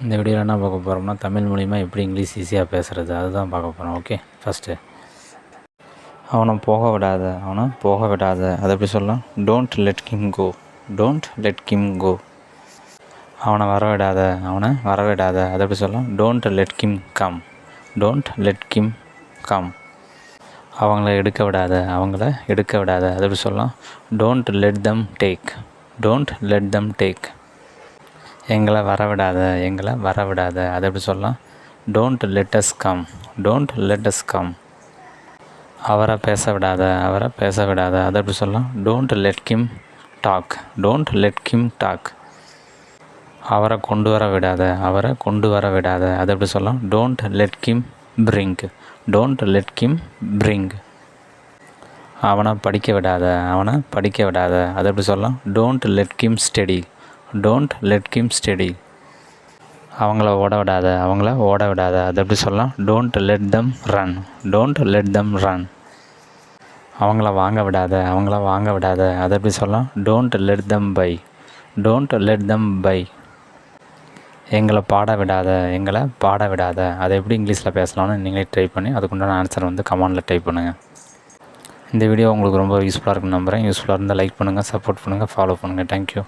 இந்த வீடியோவில் என்ன பார்க்க போகிறோம்னா தமிழ் மூலிமா எப்படி இங்கிலீஷ் ஈஸியாக பேசுகிறது அதுதான் பார்க்க போகிறோம். ஓகே, ஃபஸ்ட்டு அவனை போக விடாத அதை எப்படி சொல்லலாம்? Don't let him go. Don't let him go. அவனை வரவிடாத அதை எப்படி சொல்லலாம்? Don't let him come. Don't let him come. அவங்கள எடுக்க விடாத அதை எப்படி சொல்லலாம்? Don't let them take. Don't let them take. எங்களை வரவிடாத அதை எப்படி சொல்லலாம்? Don't let us come. Don't let us come. அவரை பேச விடாத அதை எப்படி சொல்லலாம்? Don't let him talk. Don't let him talk. அவரை கொண்டு வர விடாத அதை எப்படி சொல்லலாம்? Don't let him bring. Don't let him bring. அவனை படிக்க விடாத அதை எப்படி சொல்லலாம்? Don't let him study. Don't let him study. அவங்கள ஓட விடாத அதை எப்படி சொல்லலாம்? Don't let them run. Don't let them run. அவங்கள வாங்க விடாத அதை எப்படி சொல்லலாம்? Don't let them buy. Don't let them buy. எங்களை பாட விடாத அதை எப்படி இங்கிலீஷில் பேசலாம்னு நீங்களே ட்ரை பண்ணி அதுக்குண்டான ஆன்சர் வந்து கமெண்டில் டைப் பண்ணுங்கள். இந்த வீடியோ உங்களுக்கு ரொம்ப யூஸ்ஃபுல்லாக இருக்குன்னு நம்புகிறேன். யூஸ்ஃபுல்லாக இருந்தால் லைக் பண்ணுங்கள், சப்போர்ட் பண்ணுங்கள், ஃபாலோ பண்ணுங்கள். தேங்க்யூ.